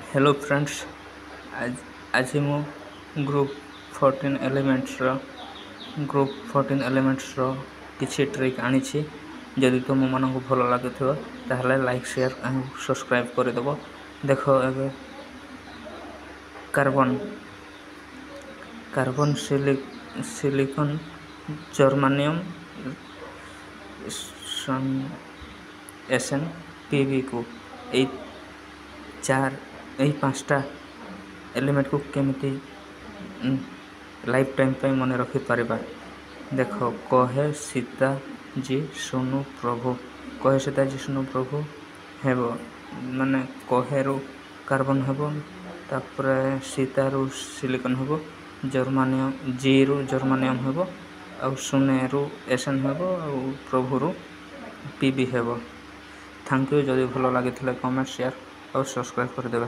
Hello friends, आज मु group 14 elements किसी ट्रिक आनी जदि तुम मानक भल लगे ताहले लाइक शेयर एंड सब्सक्राइब करदेव। देख ए कार्बन सिलिकॉन जर्मानियम SN को यही 5टा एलिमेंट को केमिति लाइफ टाइम पे मन रखिपर। देख कहे सीता जी सुनु प्रभु हेब माने कहे रु कार्बन हेब, तापर सीता रु सिलिकॉन हेब, जर्मानियम जी रु जर्मानियम हेब, आ सुने रु SN हेब, आ प्रभु रु PB हेब। Thank you. जदि भल लगी कमेंट शेयर और सब्सक्राइब करदेवे।